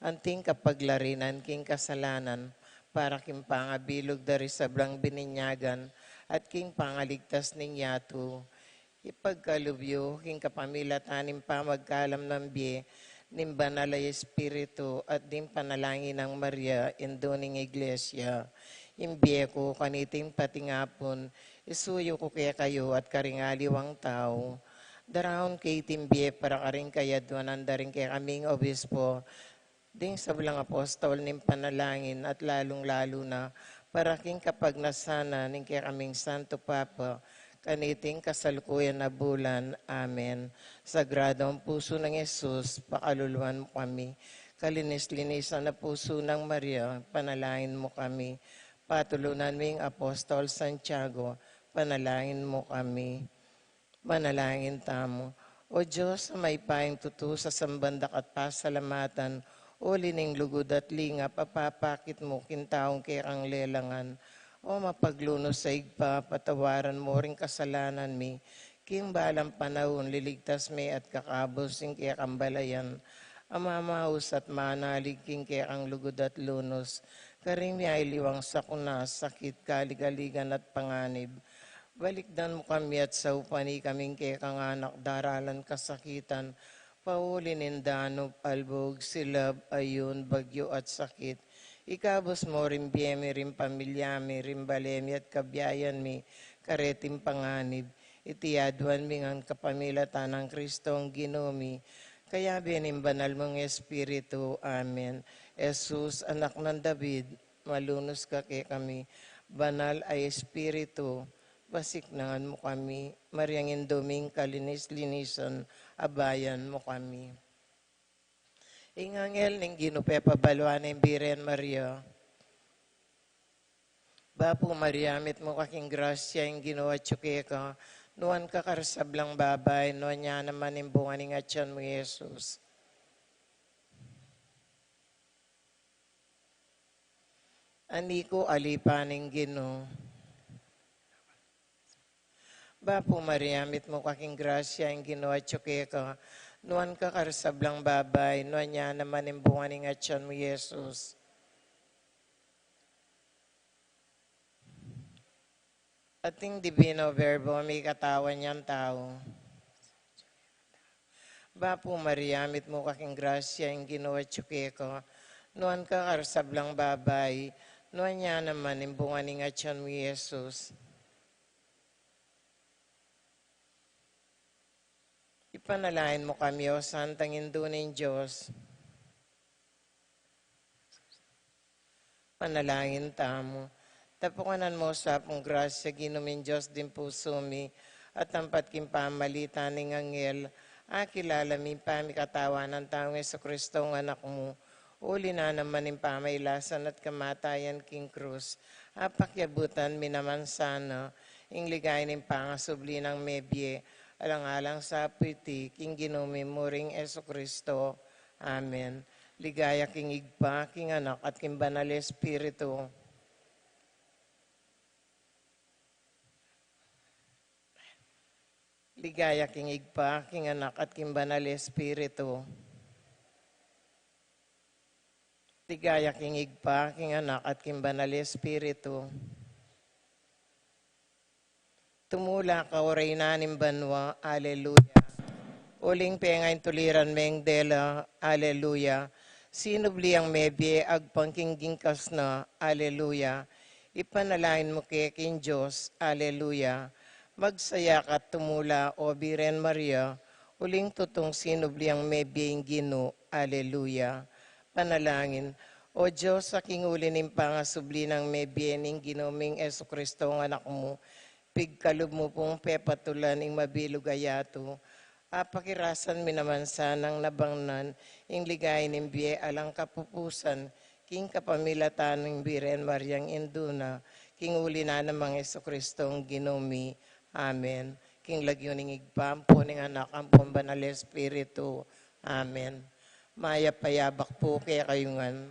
anting kapaglarinan king kasalanan, para king pangabilog dari sablang bininyagan, at king pangaligtas ning yatu. Ipagkalubyo, king kapamilatanim pa magkalam ng biye, ning banalay espiritu at ning panalangin ng Maria, indoning iglesia. Imbiye ko kaniting patingapon, isuyo ko kaya kayo at karingaliwang tao. Darahon kay timbiye para karing kaya duwanan daring kaya kaming obispo, ding sablang apostol ning panalangin at lalong-lalo na para king kapag nasana ning kaya kaming Santo Papa, kaniting kasalukuyan na bulan. Amen. Sagrado ang puso ng Yesus, pakaluluan mo kami. Kalinis-linisan na puso ng Maria, panalangin mo kami. Patulunan mo yung Apostol Santiago, panalangin mo kami. Manalangin tamo. O Diyos, may paing tutu sa sambandak at pasalamatan, o lining lugod at linga, papapakit mo kintaong kay ang lelangan. O mapaglunos sa igpa, patawaran mo ring kasalanan mi, king balang panahon, liligtas mi at kakabos ing kaya kambalayan. Amamaus at manalig king kaya ang lugod at lunos, karing mi ay liwang sakunas, sakit, kaligaligan at panganib. Balikdan mo kami at sa upani kaming kaya kang anak, daralan kasakitan, paulinin danop, albog, silab, ayun, bagyo at sakit. Ikabos mo rin biyemi, rin pamilyami, rin balemi at kabiyayan mi, karetim panganib. Itiyaduan mi ngang kapamilatan ng Kristong ginomi, kaya binim banal mong Espiritu. Amen. Jesus, anak ng David, malunos ka kay kami. Banal ay Espiritu, pasiknangan mo kami. Mariang induming kalinis-linisan, abayan mo kami. Ingangel ning ginupepa baluan ng Biren Maria. Bapo Maria, mit mo kaking grasya yung ginawa tsuke ka, nuan ka karsablang babay, nuan niya naman yung bunga ng atyan mo, Jesus. Ani ko alipaning Gino. Bapo Maria, mit mo kaking grasya yung ginawa tsuke ka, nuan ka karsablang babay, nuan niya naman yung bunga ng atyan mo, Jesus. Ating Divino Verbo, may katawan niyang tao. Bapo Maria, mit mo kaking grasya yung ginawa tsuke ka, nuan ka karsablang babay, nuan niya naman yung bunga ng atyan mo, Jesus. Ipanalain mo kami, O Santang Induning Diyos. Panalangin tamo. Tapukanan mo sa apong grasya, ginumin Diyos din puso mi, at tampat kim pamalita ng anghel, kilala mi pamikatawan ng taong Jesucristo ang anak mo, uli na naman yung pamaylasan at kamatayan king krus, apakyabutan mi naman sana, ing ligay ng pangasubli ng mebye, alang-alang sa piti, king ginumi mo ring Jesucristo. Amen. Ligaya king igpa, king anak at king banal Espiritu. Ligaya king igpa, king anak at king banal Espiritu. Ligaya king igpa, king anak at king banal Espiritu. Tumula ka o reynanim banwa, Alleluia. Uling pengain tuliran meng dela, Alleluia. Sinubli ang mebye agpangkingging kas na, Alleluia. Ipanalain mo kay king Diyos, Alleluia. Magsayak at tumula, O Biren Maria, uling tutong sinubli ang mebye gino, Alleluia. Panalangin, O Diyos, sa kingulin ng pangasubli ng mebye ning ginoming Jesucristo ang anak mo, pigkalob mo pong pepatulan ing mabilog ayato, pakirasan mi naman sanang nabangnan, ing ligay ng biye alang kapupusan, king kapamilatan ng Biren Mariang Induna, king uli na namang Jesucristong ginomi. Amen. King lagyo ning igpampo ning anak ang banal Espiritu. Amen. Maya payabak po kaya kayungan.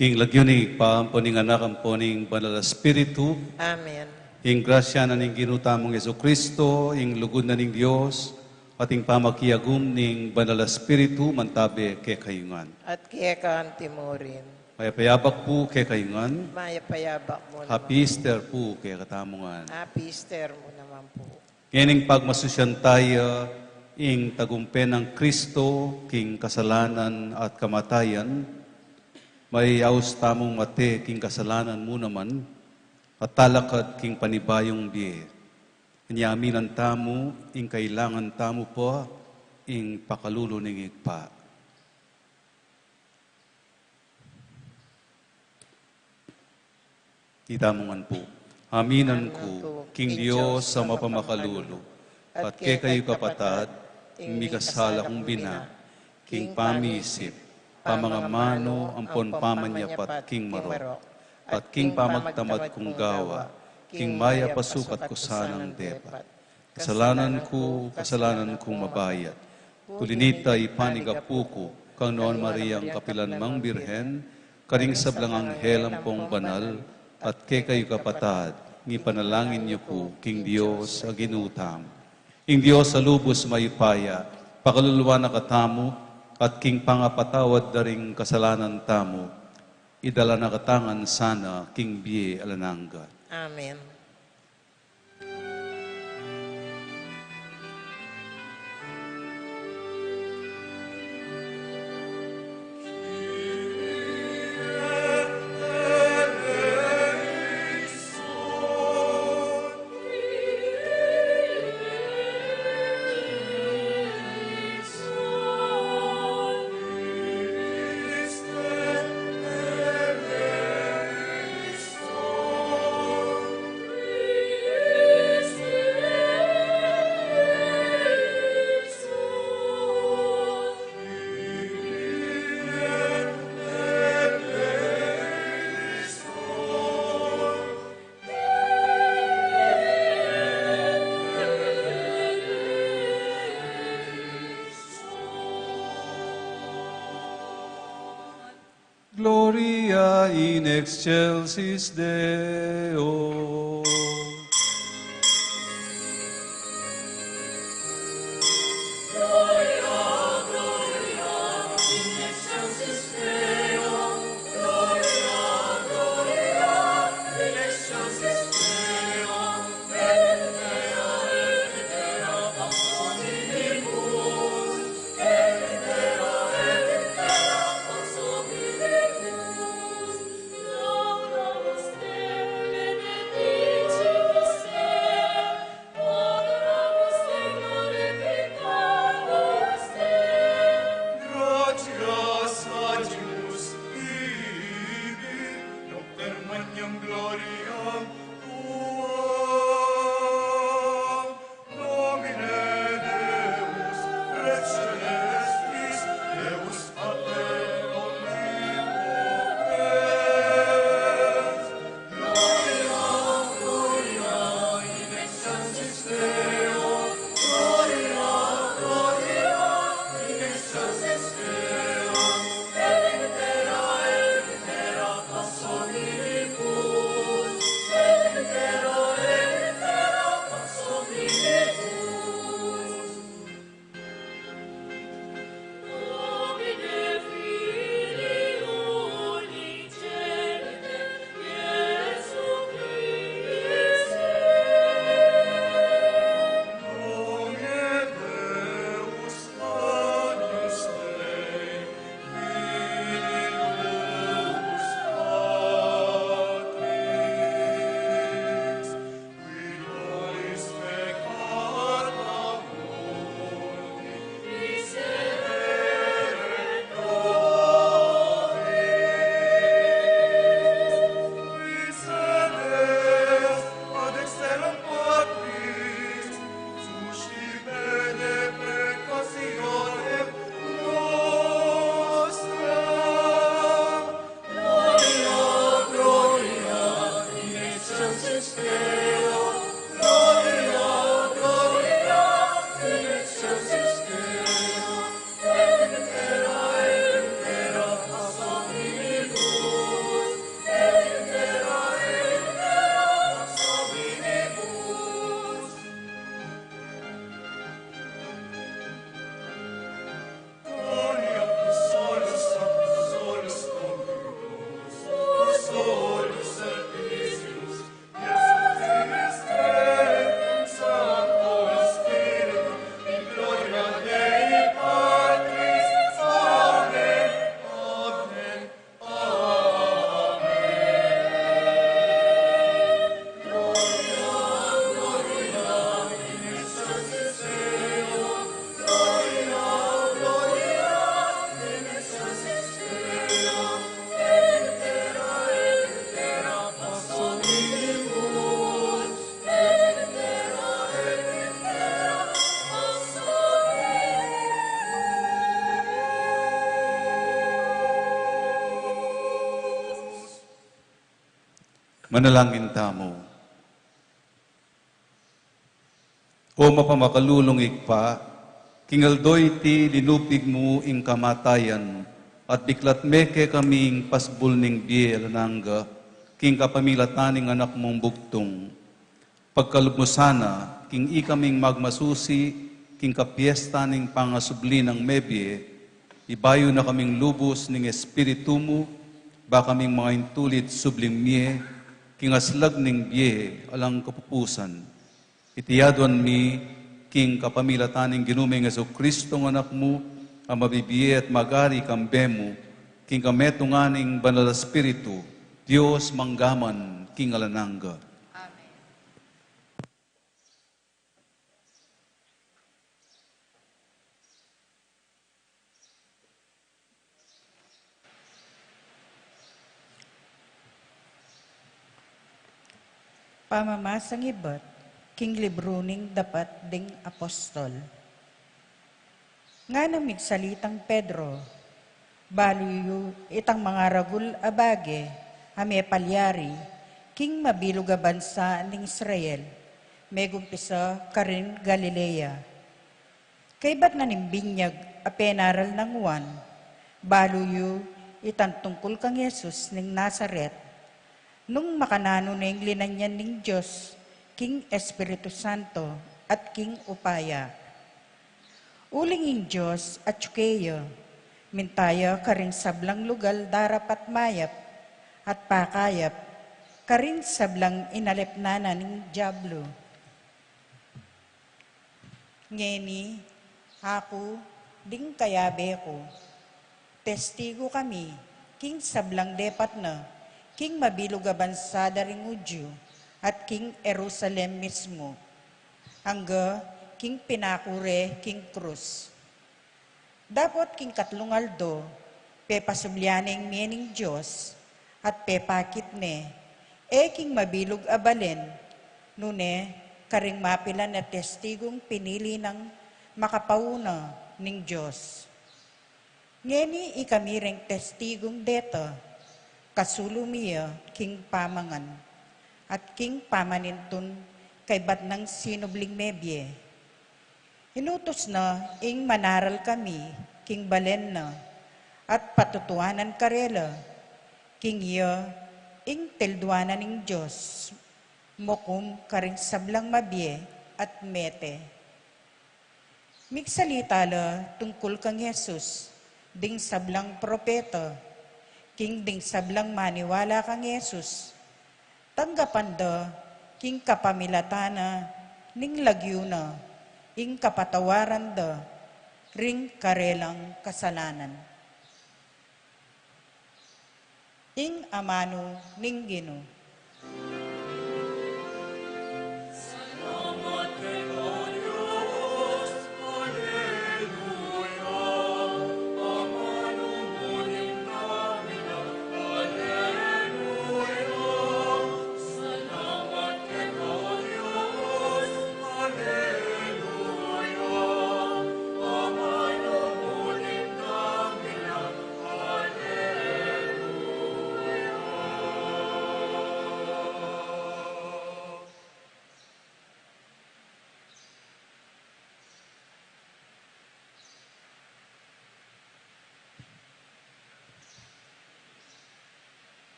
King lagyunig paampo ning anak ampo ning Banal na Espiritu, Amen. ing grasya na ning ginutamong Yesu Kristo, ing lugod na ning Dios, at ing pamakiagum ning Banal na Espiritu mantabe kay kayungan. At kaya ka ang timurin. Mayapayabak po kay kayungan, Maya payabak mo Happy naman. Easter po kay katamungan. Happy Easter mo naman po. Ngayon pagmasusyan tayo, ing tagumpen ng Kristo, king kasalanan at kamatayan, may aus tamong mate, king kasalanan mo naman, at talakad king panibayong biye. Kanyaminan tamo, ing kailangan tamo po, ing pakalulo ning igpa. Itamongan po. Aminan ko, King Diyos sa mapamakalulo, at kay kayo kapatad, ing mikasala kong bina, King pamisip, pamangamano, ampon pamanyapat, King marok, at King pamagtamad kong gawa, King maya pasukat ko sanang depat. Kasalanan kong mabayat, kulinita ipanigapuko, kang noon Mariang kapilanmang birhen, karing sablang anghel ampong banal, at kay kayo kapatad, ni panalangin niyo po, King Diyos, aginutam. King Diyos sa lubos mayupaya, pakaluluwa na katamo, at King pangapatawad daring kasalanan tamo, idala na katangan sana, King Biye alanangga. Amen. Gloria in excelsis Deo. Manalangin tamo. O mapamakalulong ikpa, kingaldoy ti linupig mo ing kamatayan, at biklat meke kaming pasbul ning biel nangga, king kapamilataning anak mong bugtong. Pagkalubmusana, king ikaming magmasusi, king kapiesta ning pangasubli ng mebye, ibayo na kaming lubos ning espiritu mo, ba kaming mga intulit subling miye, king aslag ning biye, alang kapupusan. Itiyaduan mi, king kapamilataning ginuming Yesu Kristo ng anak mo, ang mabibiye at magari kambe mo, king kametunganing banal na espiritu, Diyos manggaman, king alanangga. Pamamasang ibat, king libruning dapat ding apostol. Nga namig salitang Pedro, baluyo itang mga ragul abage, ame palyari, king mabilog a bansa ning Israel, megumpisa karin Galilea. Kay ba't na nimbinyag a penaral ng Juan, baluyo itang tungkol kang Yesus ning Nazaret, nung makanano na yung linanyan ning Diyos, King Espiritu Santo at King Upaya. Uling ing Diyos at tsukeyo, mintaya karing sablang lugal darapat mayap at pakayap, karing sablang inalepnana ning Diablo. Ngeni, ako, ding kayabe ko, testigo kami, King sablang depat na, King mabilog a bansa daring Udyo, at King Jerusalem mismo, hangga King pinakure, King Cruz. Dapat King Katlungaldo, pepasublyaning mening Diyos, at pepakit ne, King mabilog abalen, nune, karing mapila na testigong pinili ng makapauna ning Diyos. Ngeni ikamireng testigong deta, kasulumiya king pamangan, at king pamanintun kay bat ng sinubling mebye. Inutos na ing manaral kami, king balen na, at patutuanan karela, king iya, ing telduanan ning Diyos, mokum karing sablang mabye at mete. Migsalita la tungkol kang Jesus, ding sablang propeta, king ding sablang maniwala kang Jesus, tanggapan da, king kapamilatana, ning lagyo na, ing kapatawaran da, ring karelang kasalanan. Ing amano ning Gino.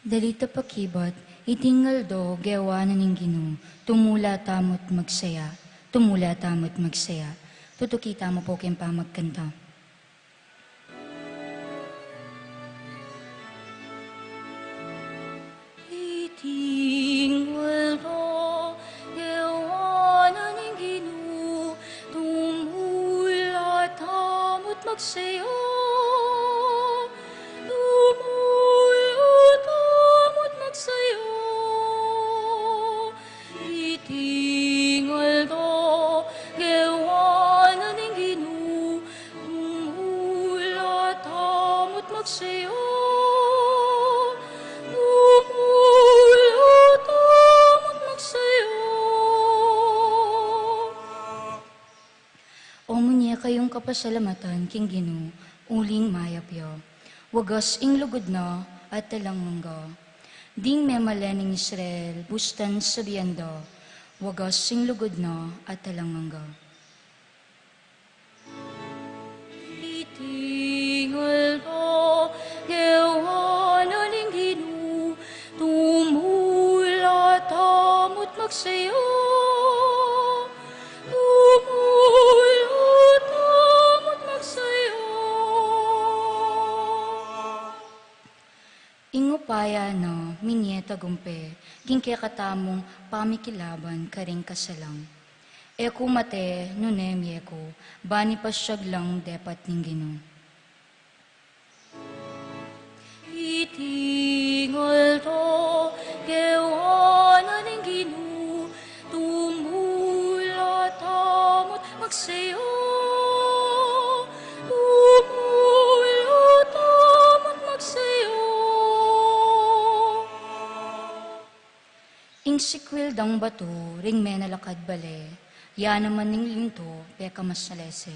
Dalita pakibat, itingal do, gawa na ning Ginoo, tumula tamot magsaya, tutukita mo po kayong pamagkanta. Itingal do, gawa na ning Ginoo, tumula tamot magsaya, kayong kapasalamatan, king Ginoo, uling mayapyo. Wagas ing lugod na at talang mangga. Ding memalening Israel, bustan sa biyanda. Wagas ing lugod na at talang mangga. Itingal to, gawa na ning Ginoo, tumula tamot magsayo. Tumula tamot magsayo. Ingupaya no, minyeta gumpe, ginke katamong pamikilaban karing kasalang. Eko mate, nunem yeko, bani pasyag lang depat ning Ginoo. Itingal to, gawa na ning Ginoo, tumula tamot magsayo. Tumula tamot magsayo. Ing sikwil dang bato, ring menalakad bale, ya naman ning linto, peka mas nalese.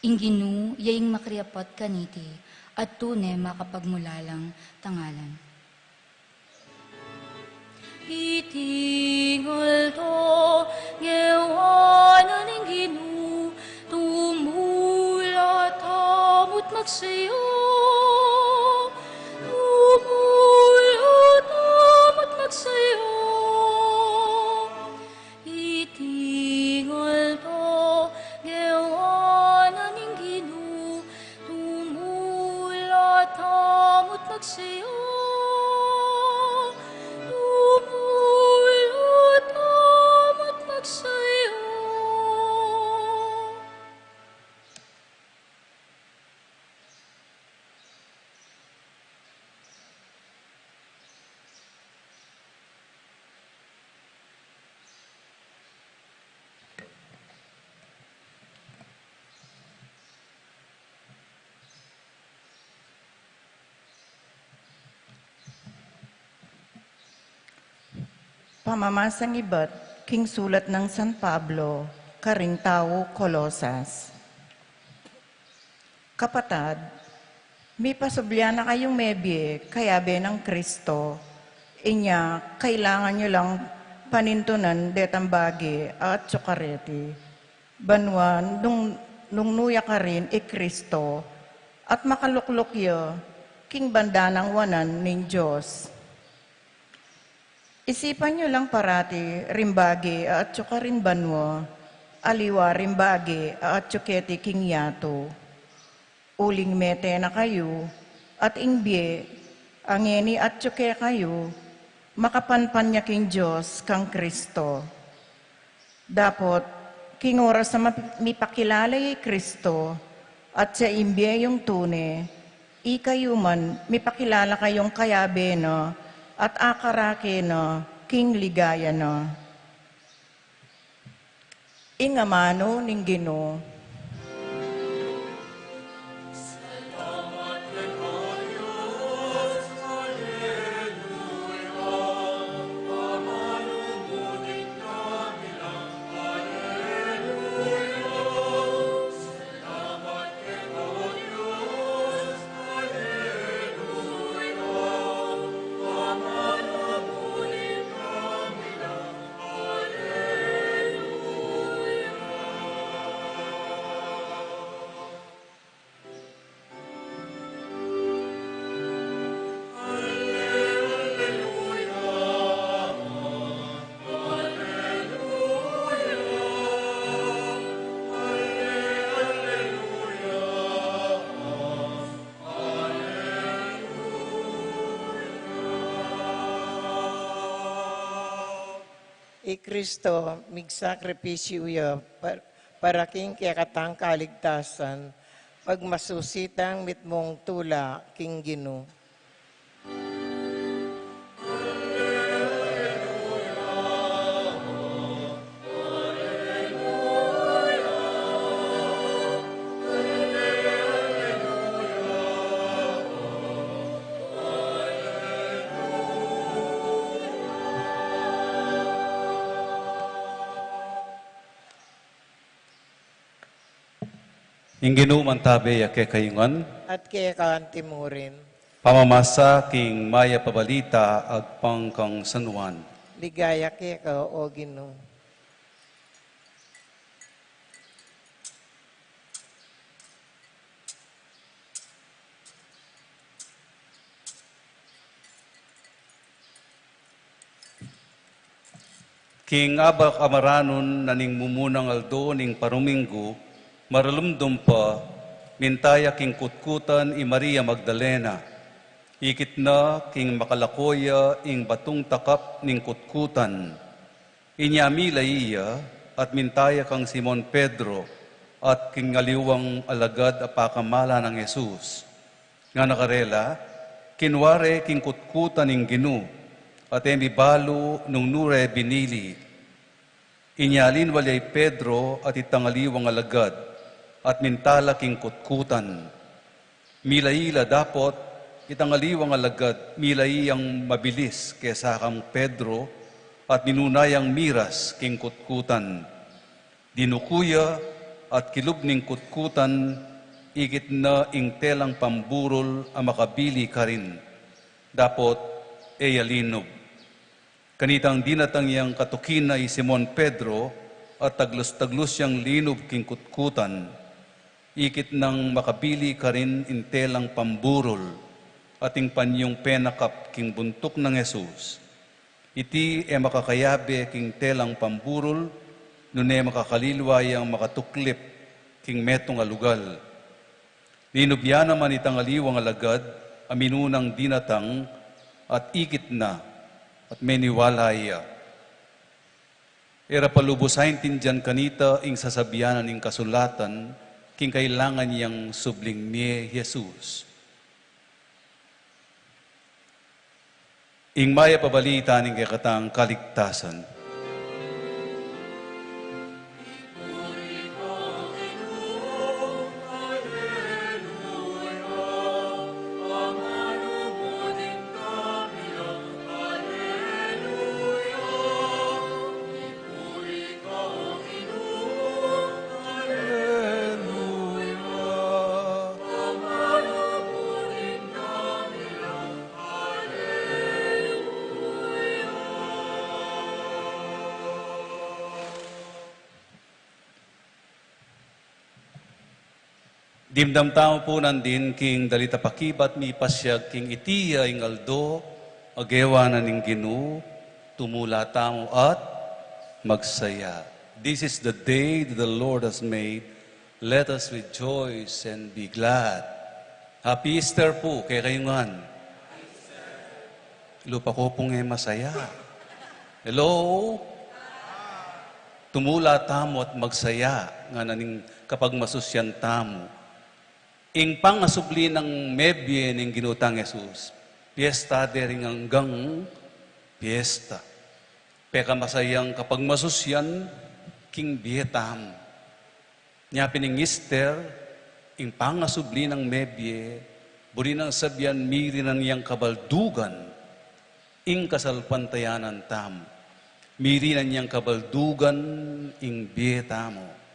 Ing Ginoo, yaing makriapat kaniti, at tune makapagmulalang tangalan. Itingal to, gawa na ning Ginoo, tumula tamot magsayo. Tumula tamot magsayo. Itingal to, gawa na ning Ginoo, tumula tamot magsayo. Tumula tamot magsayo. Pamamasang iba't king sulat ng San Pablo, karing tao Kolosas. Kapatad, may pasobya na kayong mebye, kayabe ng Kristo. Inya, kailangan nyo lang panintunan detambagi at tsukareti. Banwan, nung nuya ka rin, Kristo, at makaluklok yo, king banda ng wanan ning Diyos. Isipan nyo lang parati, rimbagi at tsukarin banwa, aliwa rimbagi at tsuketi king yato. Uling mete na kayo, at ingbye, angeni at tsuke kayo, makapanpan niya king Diyos kang Kristo. Dapot, king oras na mipakilalay Kristo, at sa imbye yung tune, ikayo man, mipakilala kayong kayabe na, at akarake na, king ligaya na. Ingamano ning Ginoo. Kristo, migsakripisyo ya, para king kaya katang kaligtasan, pagmasusitang mitmong tula, king Ginoo. Inginu mantabe ya kekayungan, at kaya kaantimurin. pamamasa king maya pabalita agpang kang San Juan. Ligaya kaya ka, O Ginoo. King abak amaranon naning mumunang aldo ning paruminggo, maralumdum pa, mintaya king kutkutan i Maria Magdalena. Ikit na king makalakoya ing batong takap ning kutkutan. Inyamila iya at mintaya kang Simon Pedro at king ngaliwang alagad apakamala ng Jesus. Nga nakarela, kinware king kutkutan ning Ginu at emi balo nung nure binili. Inyalin walay Pedro at itangaliwang alagad at mintala king kutkutan. Milaila dapot itangaliwang alagad milai ang mabilis kesa kang Pedro at ninunayang miras king kutkutan. Dinukuya at kilubning kutkutan ikit na ing telang pamburol ang makabili ka rin. Dapot eyalinob. Kanitang dinatang yang katukin na Simon Pedro at taglos-taglos yang linob king kutkutan. Ikit nang makabili ka rin in telang pamburol ating panyong penakap king buntok ng Jesus. Iti e makakayabe king telang pamburol, nun e makakalilway ang makatuklip king metong alugal. Linubya naman itang aliwang alagad, aminunang dinatang at ikit na at meniwalaya. Era palubusain tinjan kanita ing sasabianan ing kasulatan, king kailangan niyang subling ni Jesus. Ing maya pabalita ning kakatang kaligtasan. Dimdam tao po nandin king dalita pakibat mi pasyag king itiya ing aldo, agewa na ning Ginu, tumula tamo at magsaya. This is the day that the Lord has made. Let us rejoice and be glad. Happy Easter po kay kayungan. Lupa ko pong masaya. Hello? Tumula tamo at magsaya nga naning kapag masusyan tamo. Ing pangasubli ng mebye ng ginutang Jesus, piyesta dering hanggang piyesta. Peka masayang kapag masusyan, king bietam. Nya pining Easter, ing pangasubli ng mebye, buri ng sabyan miri ng iyang kabaldugan, ing kasalpantayanan tam. Miri ng iyang kabaldugan, ing bietamo.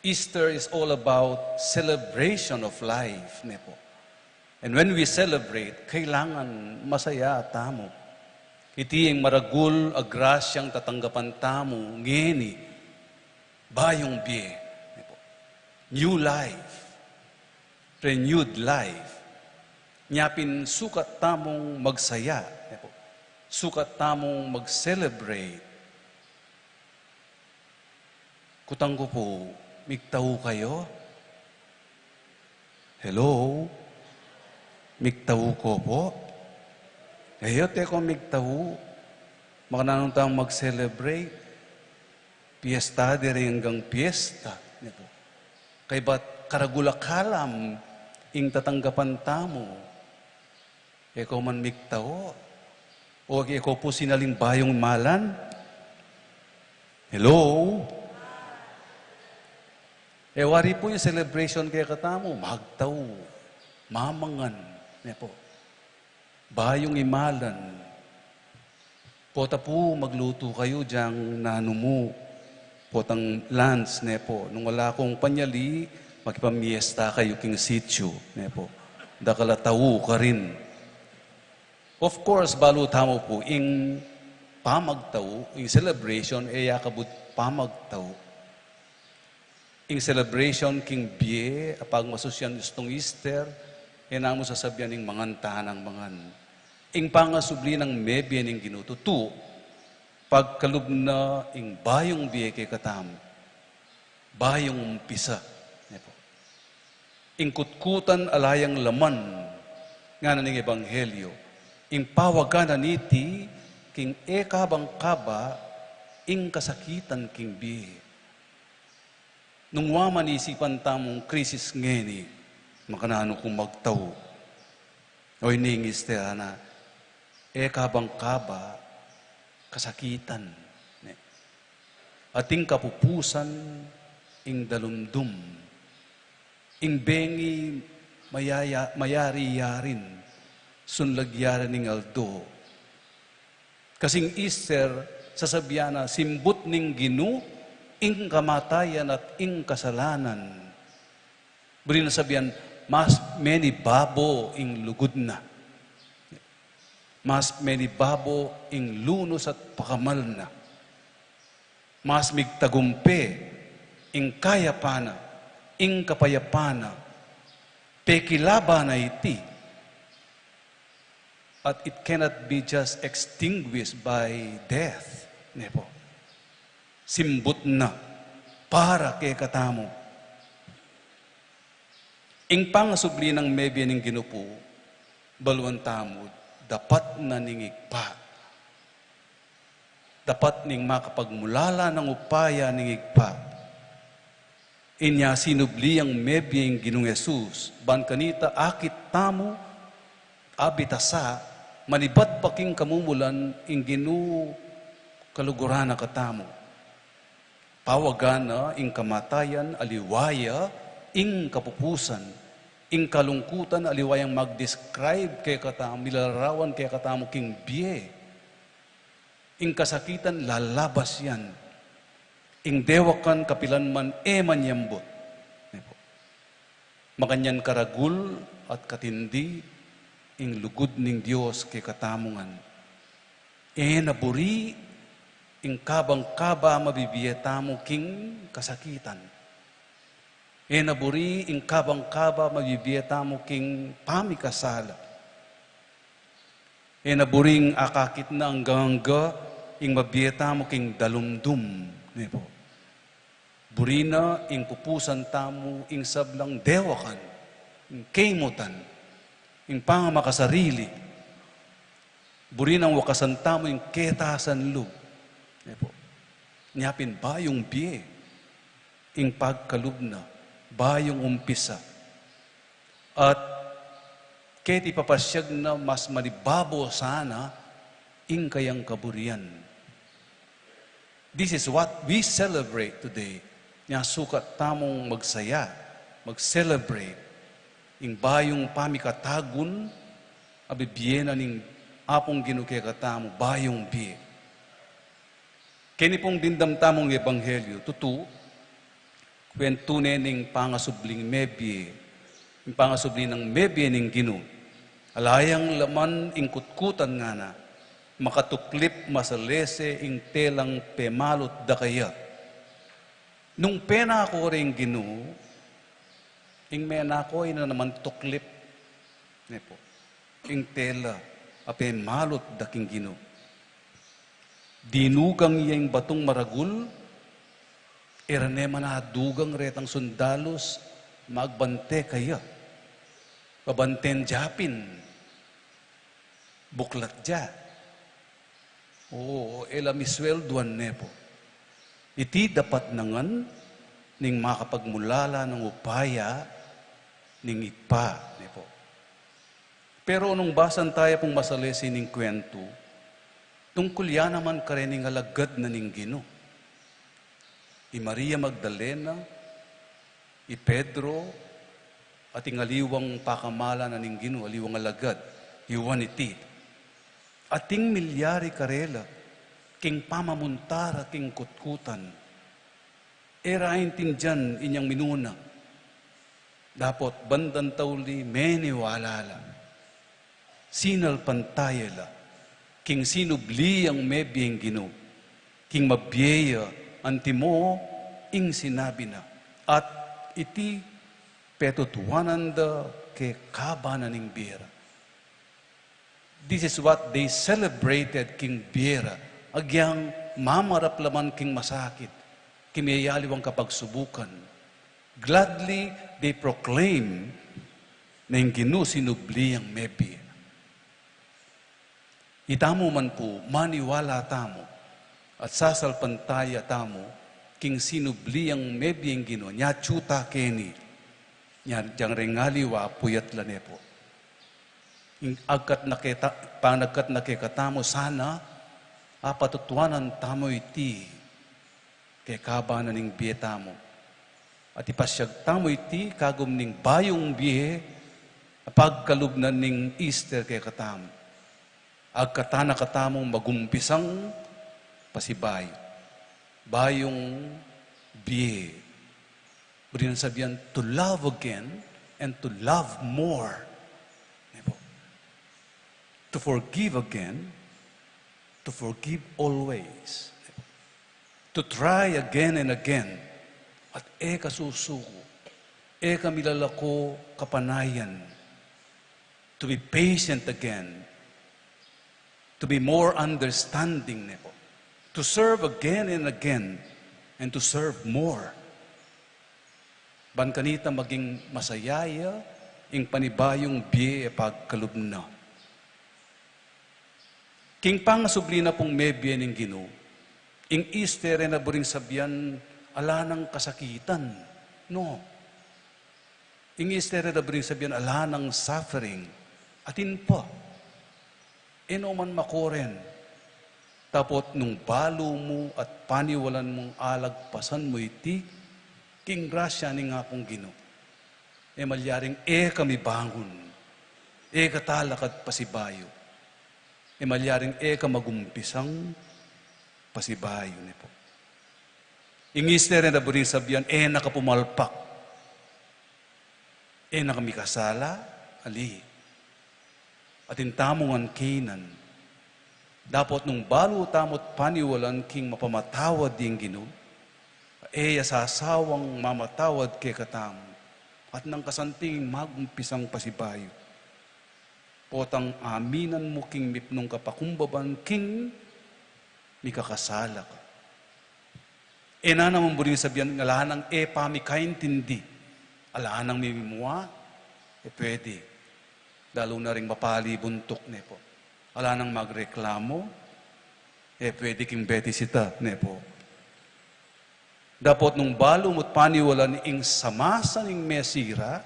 Easter is all about celebration of life, nepo. And when we celebrate, kailangan masaya tamo. Iti ang maragul agrasyang tatanggapan tamo ngeni bayong biye, nepo. New life, renewed life. Nyapin sukat tamong magsaya, nepo. Sukat tamong mag-celebrate. Kutang ko po, migtaw kayo? Hello? Migtaw ko po? Ngayon, ko migtaw. Makananong tayong mag-celebrate. Piesta, diri hanggang piesta. Kay ba't karagulakalam ing tatanggapan tamo? Ikaw man migtaw. O ikaw po sinaling bayong malan? Hello? Wari po yung celebration kaya katamo, magtaw, mamangan, po. Bayong imalan. Pota po, magluto kayo diyang nanumu. Potang lunch, po. Nung wala akong panyali, makipamiesta kayo king sityo. Nepo. Dakala tawo ka rin. Of course, balo tamo po, ing pamagtaw, ing celebration, yakabut pamagtaw. Ing celebration king biye, apag masusyan istong Easter, namo sasabyan ing mangantahan ang mangan. Ing pangasubli ng mebye ning ginututu, pagkalub na ing bayong biye kay katam, bayong umpisa. Ing kutkutan alayang laman, nga na ning ebanghelyo, ing pawaganan iti, king ekabang kaba, ing kasakitan king biye. Nung waman isipan tamong krisis ngeni, makanano kung magtaw. O iningis na, ekabang kaba, kasakitan. Ating kapupusan, ing dalumdum. Ing bengi, mayari-yarin, sunlagyaran ning aldo. Kasing Easter, sasabihan na, simbut ning ginu, ing kamatayan at ing kasalanan. Buri na sabihan, mas many babo ing lugod na. Mas many babo ing lunos at pakamal na. Mas migtagumpe ing kayapana, ing kapayapana, pekilaba na iti. At it cannot be just extinguished by death. Nepo. Simbut na para kay katamo. Ing pangasubli ng mebya ning ginupo, baluan tamo, dapat na ningigpa. Dapat ning makapagmulala ng upaya ningigpa. Inya sinubli ang mebya ing Ginong Yesus, ban kanita akit tamo, abitasa, manibat paking kamumulan ing Ginu kaluguran na katamo. Pawagana, ing kamatayan, aliwaya, ing kapupusan, ing kalungkutan, aliwayang mag-describe kay katamo, milalarawan kay katamo king biye. Ing kasakitan, lalabas yan. Ing dewakan, kapilan man, man yambot. Makanyan karagul at katindi, ing lugod ning Diyos kay katamungan. Naburi, ing kabang-kaba mabibiyeta mo king kasakitan. Naburi, ing kabang-kaba mabibiyeta mo king pamikasala. Naburing akakit na ang gangga, ing mabiyeta mo king dalumdum. Nepo. Burina, ing pupusan tamo, ing sablang dewakan, ing kemutan, ing pangamakasarili. Burina, ang wakasan tamo, ing ketasan lug. Nepo. Nyapin bayong biye, ing pagkalubna, bayong umpisa. At keti papasyag na mas malibabo sana, ing kayang kaburian. This is what we celebrate today. Nya sukat tamong magsaya, mag-celebrate, ing bayong pamikatagun, abibiyena ning apong ginukekatamo, bayong biye. Kini pong dindamtamong ebanghelyo, tutu, kwento ning pangasubling mebye, yung pangasubling ng mebye ning Gino, alayang laman ing kutkutan nga na, makatuklip masalese ing telang pemalot da kaya. Nung pena ko rin Gino, ing mena ko na naman tuklip, nepo, ing tela, ape malot da king Gino. Dinugang iyang batong maragul, irane manadugang retang sundalos, magbante kaya. Babanten japin, buklat ja. Oo, elamiswelduan nepo. Iti dapat nangan, ning makapagmulala ng upaya, ning ipa nepo. Pero nung basan tayo pong masalesi ning kwento, tungkol yan naman karening alagad na ning Gino. I Maria Magdalena, i Pedro, at ingaliwang pakamala na ning Gino, aliwang alagad, iwan iti. Ating milyari karela, king pamamuntara, king kutkutan. Erain tin dyan inyang minuna, Dapot bandan tawli meniwalala. Sinal pantayala. King sinubli ang mebiyeng Ginoo. King mabyeya antimo ing sinabi na. At iti petutuananda ke kabananing biyera. This is what they celebrated King Biera. Agyang mamarap laman king masakit. Kimiyayaliwang kapagsubukan. Gladly they proclaim na yung ginusinubli ang mebi. Itamo man po, maniwala tamo, at sasalpantaya tamo, king sinubli ang mebi ang gino, nya chuta keni, nya jang rengaliwa puyat lanepo. Panagkat nakikatamo sana, apatutuanan tamo iti, kay kabanan ng biye tamo. At ipasyag tamo iti, kagum ning bayong biye, pagkalubnan ning Easter kay katamo. Agkatana katamong magumpisang pasibay. Bayong biye. Buri na sabihan, to love again and to love more. To forgive again, to forgive always. To try again and again. At kasusuko, kamilalako kapanayan. To be patient again. To be more understanding. To serve again and again. And to serve more. Ban kanita maging masayaya, ing panibayong biye pagkalubna. King pangasubli na pong mebye ng Ginoo, ing Easter na buring sabyan, ala ng kasakitan. No. Ing Easter na buring sabyan, ala ng suffering. Atin pa. Eno man makoren. Tapot nung balo mo at paniwalan mong alagpasan mo iti, king grasya ni nga pong Ginoo. Malyaring kami bangon. Katalakad pasibayo. Malyaring ka magumpisang pasibayo ni po. Ingister na buring sabihan, nakapumalpak. Nakamikasala, ali. At intamongan kinan. Dapat nung balo tamot paniwalan king mapamatawad ding Ginoo, sasawang mamatawad kay katamo. At nang kasanting magumpisang pasibayo. Potang aminan mo king mipnong kapakumbaban king mikakasala ka. Na naman buring sabihan, alahanang pamikaintindi. Alahanang mimimuha, pwede. Lalo na rin mapali buntok nepo. Alahanang magreklamo, pwede king betisita nepo. Dapat nung balo mo't paniwalan ing samasa ning mesira,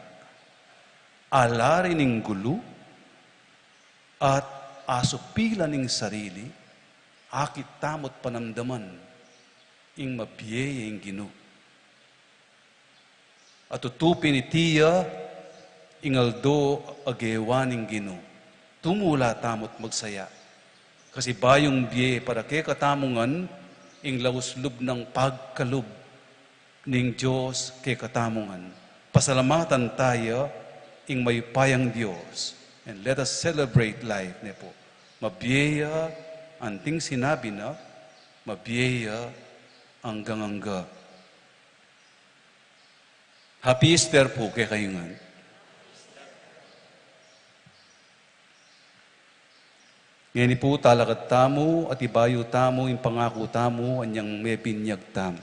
alari ning gulo, at asupila ning sarili, akit tamot panamdaman, ing mabiyaya ing Ginoo. At tutupin itiya, ingaldo agewan ing Ginoo. Tumula tamot magsaya. Kasi bayong biye para kay katamungan, ing lauslub ng pagkalub ning Diyos kay katamungan. Pasalamatan tayo, ing may payang Diyos. And let us celebrate life, ne po. Mabiyaya, anting sinabi na, mabiyaya hanggang-hangga. Happy Easter po kay kayungan. Ngayon po talakat tamo at ibayo tamo, yung pangako tamo, anyang may binyag tamo.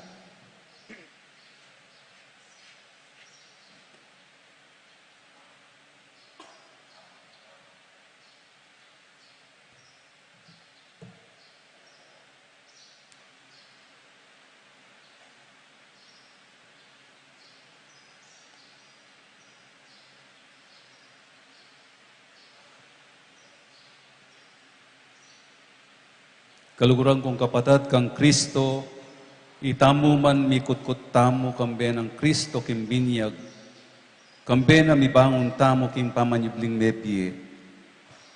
Kaluguran kong kapatid kang Kristo, itamo man mikutkot tamo kambe ng Kristo kimbinyag, kambe na mibangon tamo kim pamanyubling mebye.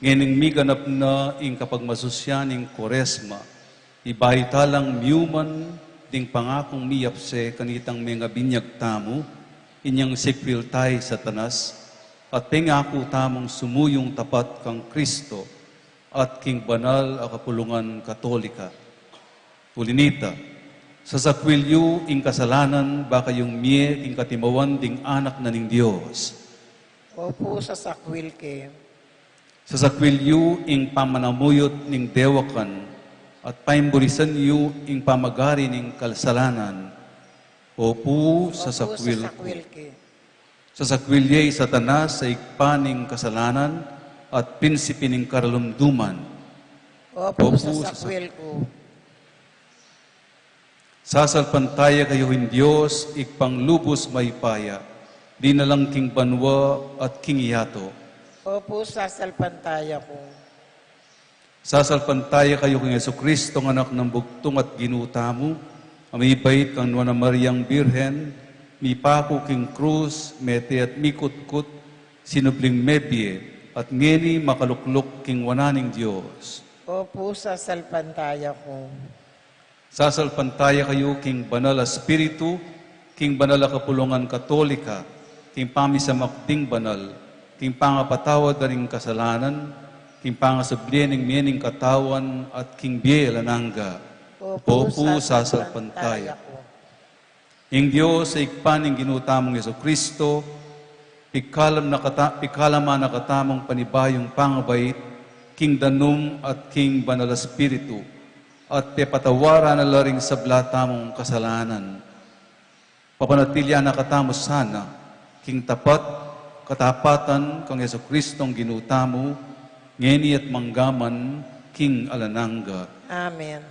Ngayon miganap na ing kapag masusyaning koresma, ibahitalang miyuman ding pangakong miyapse kanitang mga binyag tamo, inyang sikwil tay Satanas, at pengako tamong sumuyong tapat kang Kristo, at king banal a kapulungan katolika. Pulinita, sa sakwilyo ing kasalanan, baka yung mie ing katimawan ding anak na ning Diyos. Opo sa sakwil ke. Sa sakwilyo ing pamanamuyot ning dewakan, at paimburisan yu ing pamagari ning kasalanan. Opo sa Opo sakwil sa sakwil ke. Sa sakwilyay Satanas sa ikpaning kasalanan at prinsipe ning karalumduman. Opo sa Opo sa sakwil ko. Sasalpantaya kayo in Diyos, ikpanglubos may paya, di na lang king banwa at king iyato. Opo sa salpantaya ko. Sasalpantaya kayo kang Jesucristo, ng anak ng bugtong at ginutamo, amibait kang Nuana Mariang Birhen, mi pako king krus, mete at mikutkut, sinubling mebye, at ngeni makalukluk king wananing Diyos. Opo sa salpantaya ko. Sasalpantaya kayo king banal a spiritu, king banal a kapulungan katolika, king pamisamakding banal, king pangapatawad na ring kasalanan, king pangasablianing miyaning katawan, at king bielananga. Opo sa salpantaya ko. Ing Diyos sa ikpaning ginutamong Jesucristo, pikalama na katamong panibayong pangabait, king danum at king banal a spiritu, at pepatawara na laring sabla tamong kasalanan. Papanatilya na katamos sana, king tapat, katapatan kang Jesucristong ginutamo, ngeni at manggaman, king alananga. Amen.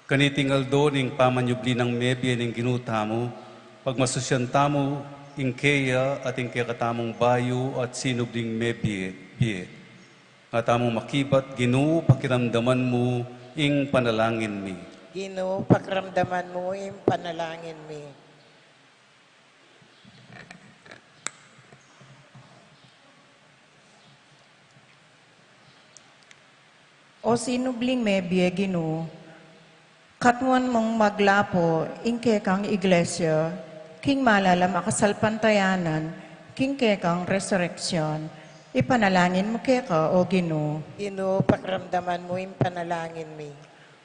Kanitingal do ning pamanyubli ng mebye ning ginutamo, pagmasusyan tamo ing keya at ing katamong bayo at sinubling mebye, at among makibat Ginoo pakiramdaman mo ing panalangin mi. Ginoo, pakramdaman mo yung panalangin mi. O sinubling mebye, Ginoo, katwan mong maglapo, ingke kang iglesia, king malala makasalpantayanan, king kang resurreksyon. Ipanalangin mo keka, o Ginoo. Ginoo, pakramdaman mo yung panalangin mi.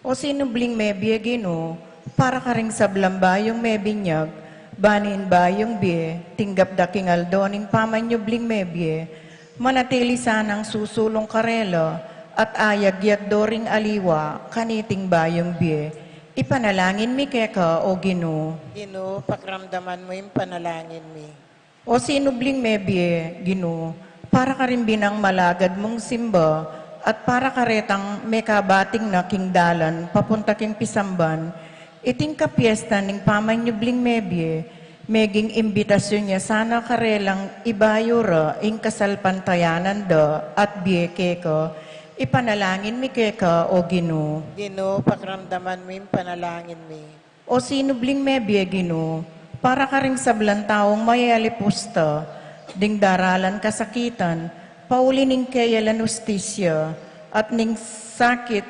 O sinubling mebye, Ginoo, para ka ring sablam bayong mebinyag, banin bayong bie, tinggap da kingaldo ning pamanyubling mebye, manatili sanang susulong karelo, at ayagyag doring aliwa, kaniting bayong bie. Ipanalangin mi keka, o Ginoo. Ginoo, pakramdaman mo yung panalangin mi. O sinubling mebye, Ginoo, para ka rin binang malagad mong simba, at para karetang may kabating na kingdalan, papunta king pisamban, iting kapiesta ning pamanyubling mebye, meging imbitasyon niya sana karelang ibayura ing kasalpantayanan da at bieke ko, ipanalangin mi keka, o Ginoo. Ginoo, pakramdaman mo yung panalangin mi. O sinubling mebye, Ginoo, para ka ring sablan taong may alipusta, ding daralan kasakitan, pauli ning kayalan ustisya, at ning sakit,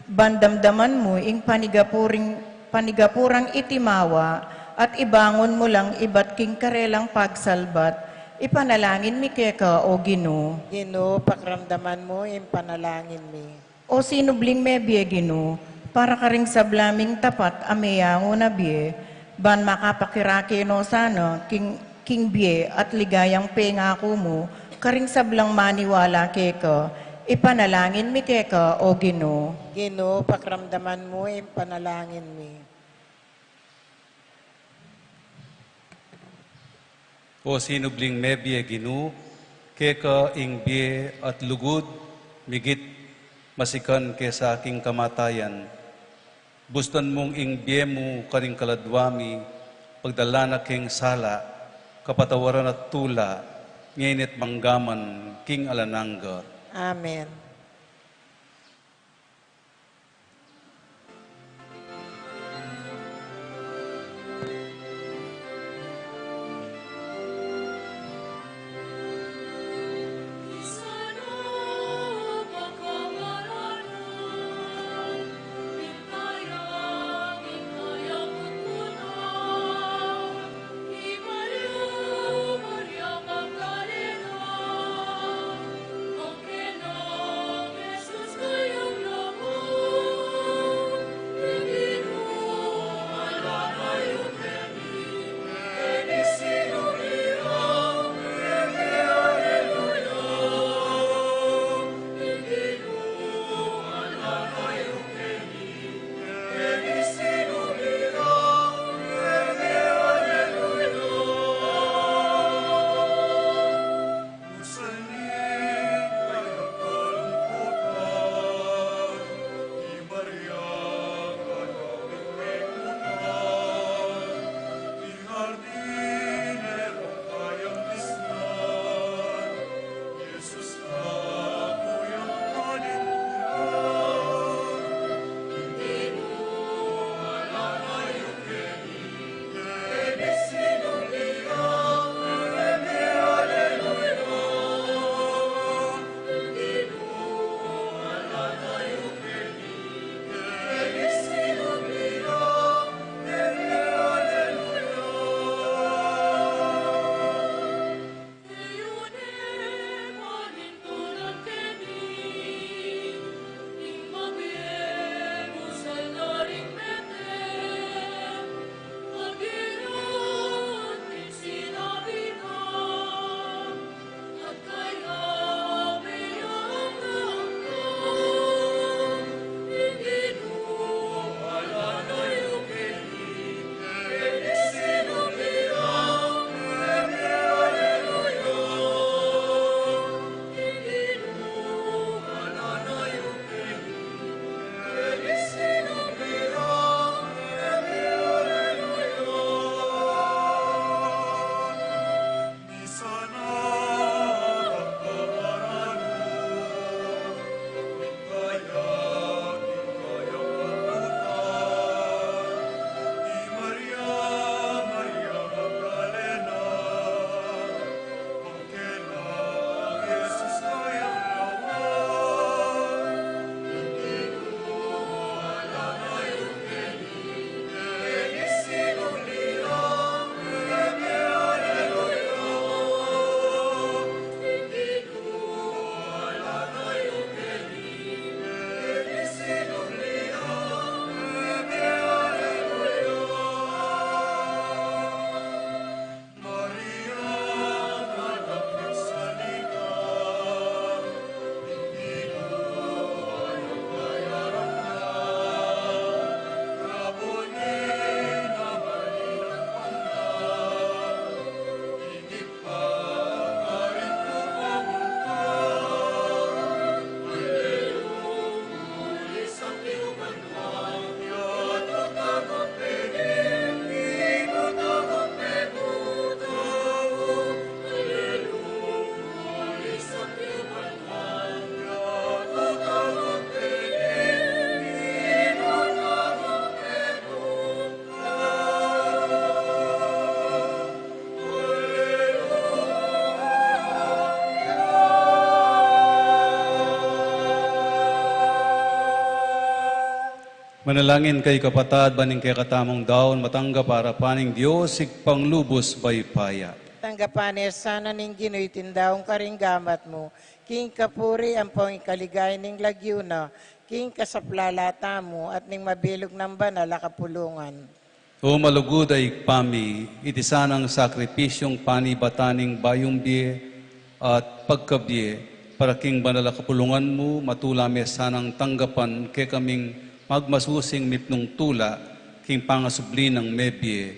bandamdaman mo ing panigapurang itimawa, at ibangon mo lang iba't king karelang pagsalbat, ipanalangin mi keka, o Ginoo. Ginoo, pakramdaman mo yung panalangin mi. O sinubling mebye, Ginoo, para ka ring sablaming tapat ameyango na bie, ban makapakiraki no sana, king bie at ligayang pengako mo, karing sablang maniwala keka, ipanalangin mi keka, o Ginoo. Ginoo, pakramdaman mo yung panalangin mi. O sinubling mebye Ginoo, keka ing bie at lugod, migit masikan kesa aking kamatayan. Bustan mong ing bie mo karing kaladwami, pagdala na king sala, kapatawaran at tula, nginit manggaman king alanangga. Amen. Maria Magdalena, Manalangin kay kapatad, baning kay katamong daon, matangga para paning Diyos, ikpang lubos baypaya. Tanggapanes sana ning Ginoy tindaong karinggamat mo. King kapuri ang pong ikaligay ning lagyuna. King kasaplalata mo at ning mabilog ng banal kapulungan. O malugod ay pami, iti sanang sakripisyong panibataning bayong biye at pagkabye, para king banal kapulungan mo, matulame sanang tanggapan kay kaming magmasusing mitnong tula, king pangasubli ng mebye,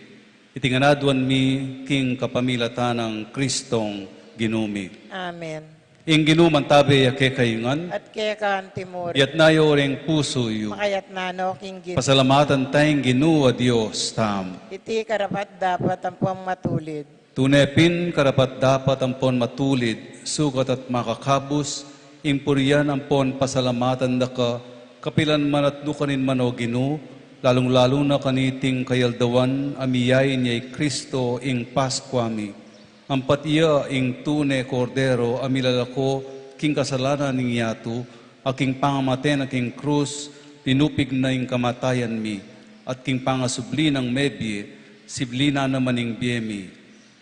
itinganadwan mi, king kapamilatan ng Kristong ginumi. Amen. Ing ginuman tabi ake kayungan, At kaya kaan timur, yat nayo ring puso yu. makayat nano king Ginoy. Pasalamatan tayong ginua Diyos tam. Iti karapat dapat ang pong matulid. Tunepin karapat dapat ampon matulid, sukat at makakabus, impuryan ampon pasalamatan da ka, kapilan man at dukanin man o Ginu, lalong-lalo na kaniting kayaldawan, amiyay niya'y Kristo ing Paskwami. Ampat iya ing tune kordero, amilalako, king kasalanan ning yatu, aking pangamaten aking krus, tinupig na ing kamatayan mi, at king pangasubli ng mebye, siblina naman ing biyemi.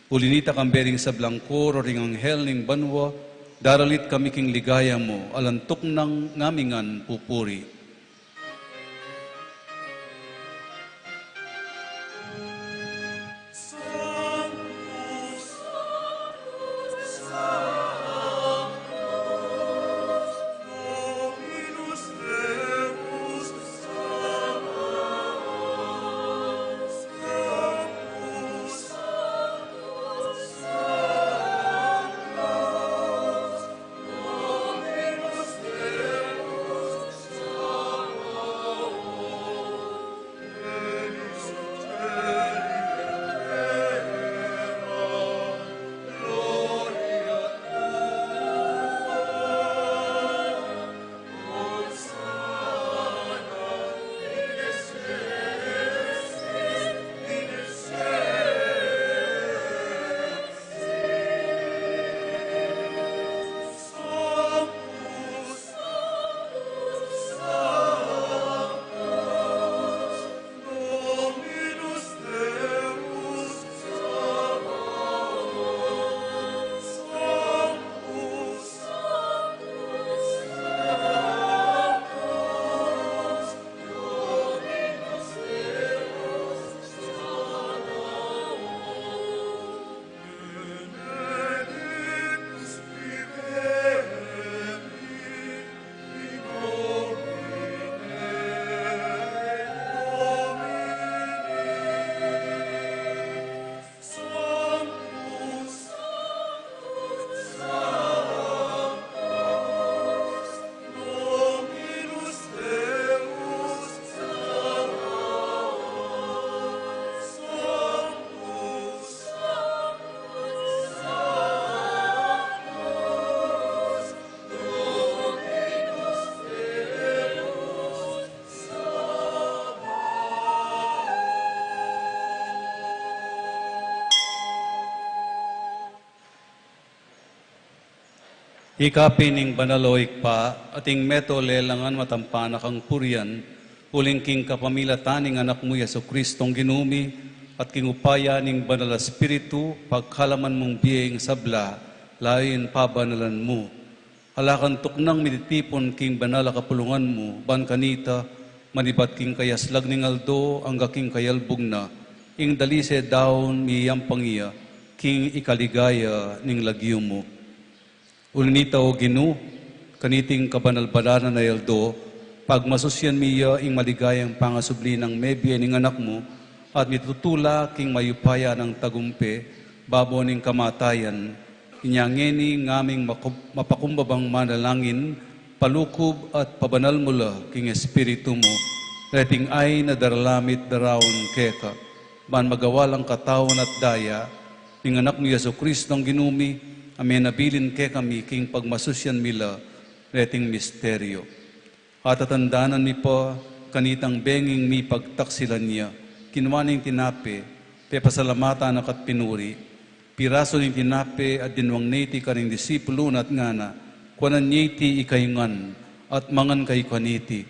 Ulinita kambering sa blangkor, o ring anghel ning banwa, daralit kami king ligaya mo, alantok ng ngamingan pupuri. Ikapining banaloik pa, ating meto lelangan matampanak ang purian, uling king kapamilataning anak mo Yesu Kristong ginumi, at king upaya ning banal na espiritu, pagkalaman mong biyeng sabla, lain pabanalan mo. Halakan tuknang mititipon king banal na kapulungan mo, ban kanita, manibat king kayaslag ning aldo, angga king kayalbog na, ing dalise daon miyang pangiya, king ikaligaya ning lagyo mo. Ulinita o Ginu, kaniting kabanal-balanan na yaldo, pag masusyan miya ing maligayang pangasubli ng mebye ning anak mo, at mitutula king mayupaya ng tagumpe, babo ning kamatayan, inyangeni ngaming mapakumbabang manalangin, palukob at pabanal mula king espiritu mo, reting ay na daralamit darawon keka, man magawalang katawan at daya, ning anak mo Yesu Kristong ginumi, amen nabilin ke kami king pagmasusyan mila reting misteryo. At tatandanan mi pa kanitang benging mi pagtaksilan niya, kinwaning tinape, te pasalamatan akat pinuri, piraso ning tinape at dinwang neti kaning disipulo at ngana, kwanan niti ikayungan at mangan kay kwaniti.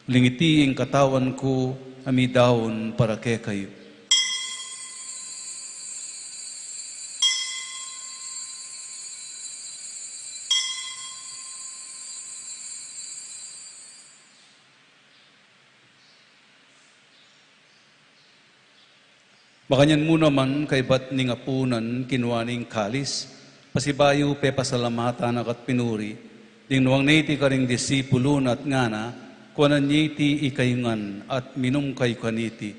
Lingiti ang katawan ko, amidawon para kay kayo. Makanyan mo naman kay bat ning apunan kinuaning kalis, pasibayo pe pasalamatan akat pinuri, ding nuwang naiti karing disipulo at ngana, kuanan niti ikayungan at minum kay kaniti,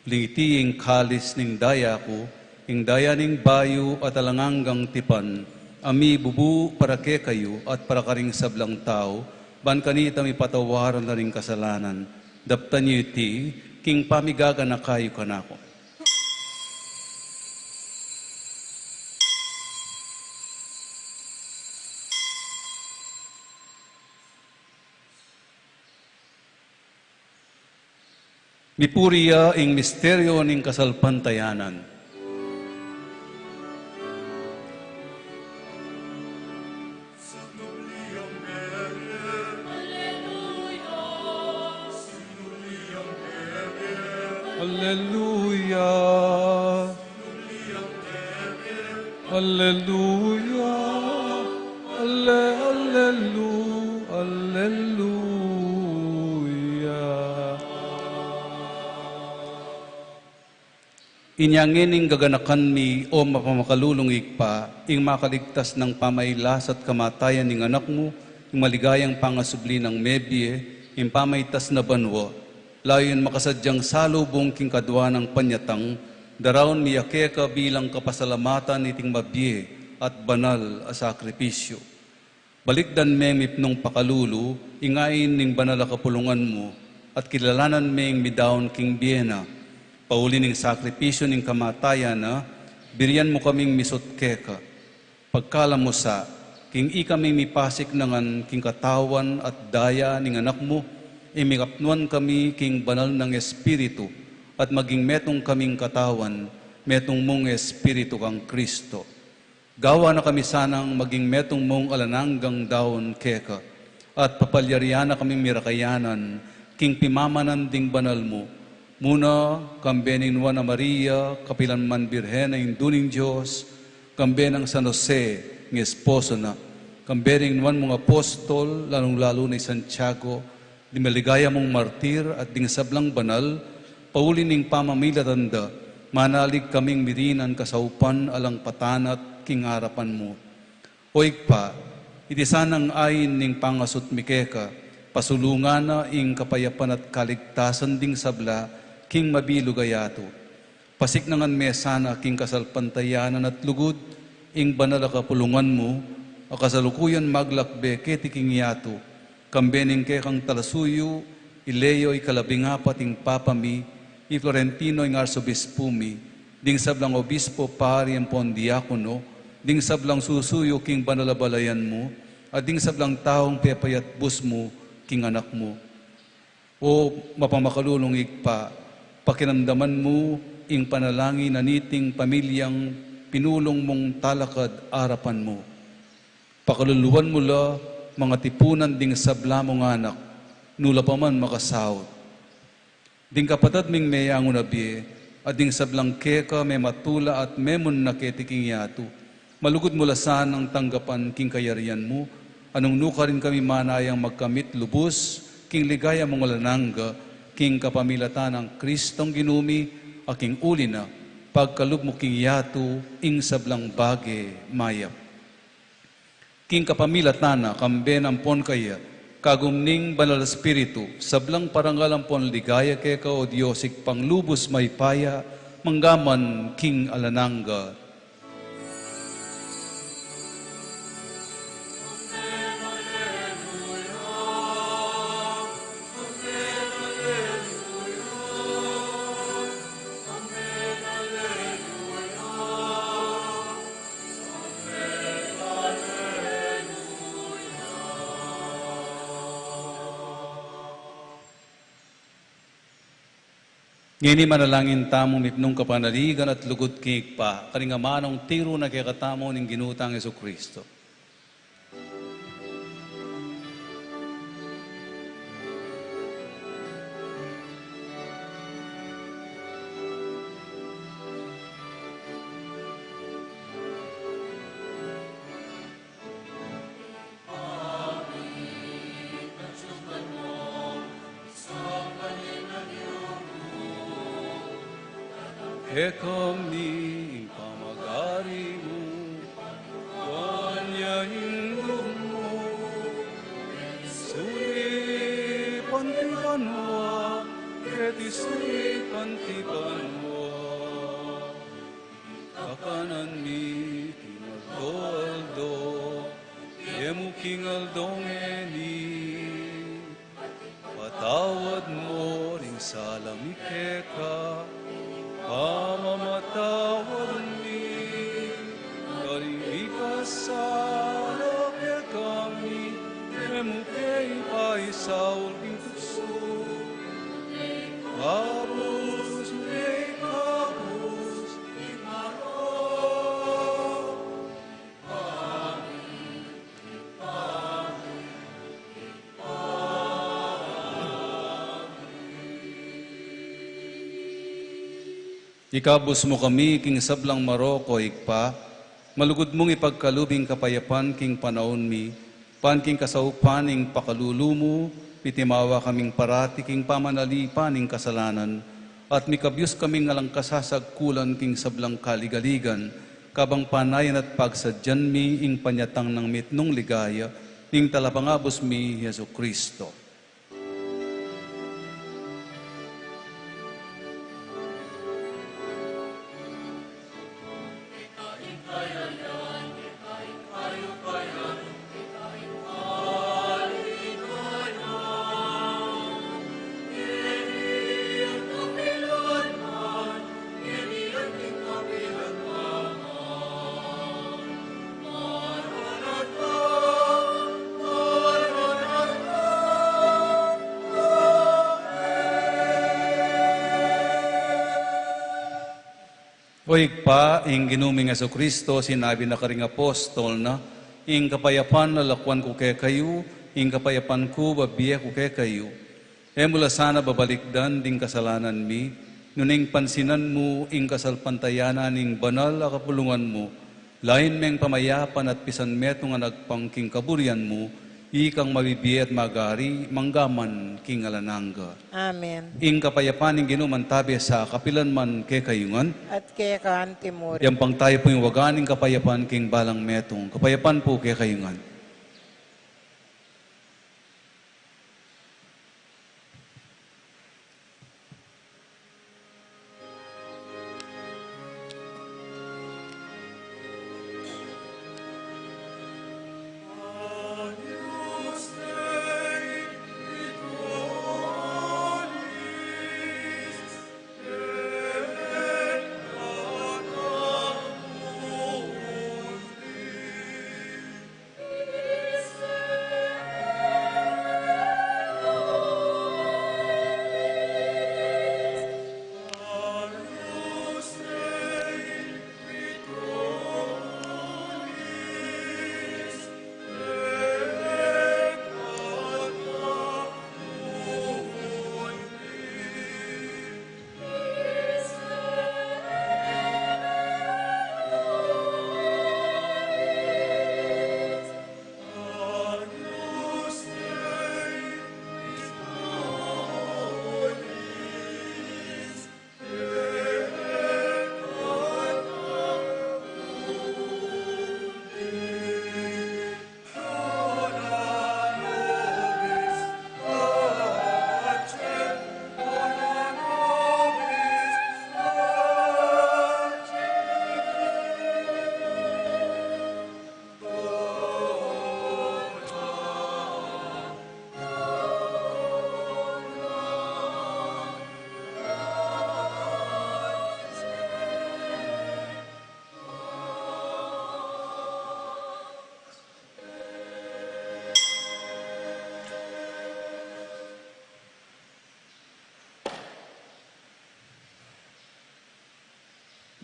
lingiti ing kalis ning daya ko, ing daya ning bayo at alanganggang tipan, ami bubu para ke kayo at para karing sablang tao, ban kanita mi patawaran na ring kasalanan, daptan niyo iti, king pamigaga na kayo kanako. Mipuriya ing misteryo ning kasalpantayanan. Alleluia. Alleluia. Alleluia. Inyangining gaganakan mi o mapamakalulungig pa, ing makaligtas ng pamaylas at kamatayan ng anak mo, ing maligayang pangasubli ng mebye, ing pamaytas na banwa, layon makasadyang salubong king kadwa ng panyatang, daraon miyake ka bilang kapasalamatan iting mabye at banal a sakripisyo. Balikdan me mipnong pakalulu, ingain ning banal a kapulungan mo, at kilalanan me ing midaon king biyena, pauli ning sakripisyo ning kamatayan na, biriyan mo kaming misot keka. Pagkala mo sa, king ikaming mipasik nangan king katawan at daya ning anak mo, imikapnuan kami king banal ng Espiritu, at maging metong kaming katawan, metong mong Espiritu kang Kristo. Gawa na kami sanang maging metong mong alananggang daon keka, at papalyarian na kaming mirakayanan, king pimamanan ding banal mo, muna, kambening Juana Maria, kapilanman Birhen na induning Diyos, kambenang San Jose, ng esposo na, kambening Juan mong apostol, lalong-lalo ni Santiago, di maligaya mong martir at ding sablang banal, pauli ning pamamilatanda, manalig kaming mirinan kasaupan alang patanat king harapan mo. Oig pa, iti sanang ayin ning pangasot mikeka, pasulungan na ing kapayapan at kaligtasan ding sabla, king mabilugayato. Pasik nangan mesana king kasalpantayanan at lugod, ing banal a kapulungan mo, akasalukuyan maglakbe keti king yato, kambening ke kang talasuyo, ileyo ikalabingapat ing papami, i Florentino ing arsobispo mi, ding sablang obispo pari ang pondiakono, ding sablang susuyo king banalabalayan mo, at ding sablang taong pepayat bus mo, king anak mo. O mapamakalulungig pa, pakinamdaman mo ing panalangin na niting pamilyang pinulong mong talakad arapan mo. Pakaluluwan mo la mga tipunan ding sabla mong anak, nula pa man makasahod. Ding kapatad ming mayang unabi, at ding sablang keka may matula at memon na ketiking yato. Malugod mula saan ang tanggapan king kayarian mo, anong nuka rin kami manayang magkamit lubos, king ligaya mong alanangga, king kapamilatan ng Kristong ginumi, aking uli na, pagkalub mo king yato, ing sablang bage mayap. King kapamilatan na, kamben ampon kaya, kagumning banal espiritu, sablang parangal ampon ligaya kaya ka o Diyosik panglubos may paya, manggaman king alanangga. Ngini manalangin tamo mipnong kapanaligan at lugod kik pa, kaningamanong tiro na kaya katamo ng ginutang Yesu Kristo. kami pamagari mo, wanyain mo, suri pantikanwa, keti suri pantikanwa, kakanan mi kinaldo-aldo, yemu kinaldong eni, patawad mo ring salamikeka, pamamatawad mi, karibikasalo ke kami, emukei paisaul bitusu, kabus mei kabus, imaro. Ikabus mo kami, king sablang Maroko, ikpa, malugod mong ipagkalubing kapayapan, king panahon mi, pan king kasaupaning pakalulumo, pitimawa kaming parati, king pamanalipaning kasalanan, at mikabyus kaming ngalang kasasagkulan, king sablang kaligaligan, kabang panayan at pagsadyan mi, ing panyatang ng mitnong ligaya, ing talapangabos mi, Yesu Kristo. Oig pa, ing ginuming Yesu Kristo, sinabi na karing apostol na, ing kapayapan na lakwan ko kay kayo, ing kapayapan ko babiya ko kay kayo. E mula sana babalikdan ding kasalanan mi, nuning pansinan mo, ing kasalpantayanan, ing banal a kapulungan mo, lain meng pamayapan at pisan meto nga nagpangking kaburian mo, ikang mabibiya at magari, manggaman king alanangga. Amen. Ing kapayapan ing ginuman tabi sa kapilan man kay kayungan, At kaya kaan timuri. yang pang tayo po yung waganing kapayapan king balang metong. Kapayapan po kay kayungan.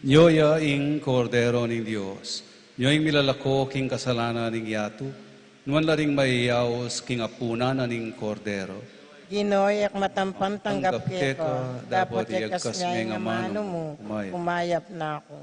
Yoya ing kordero ng Diyos, yoing milalako king kasalanan ng yatu, nuan laring maiyaos king apunan ning kordero. Ginoy, ak matampan tanggap keko, dapat yakas iagkas niya nga nga mano mo, umayap na ako.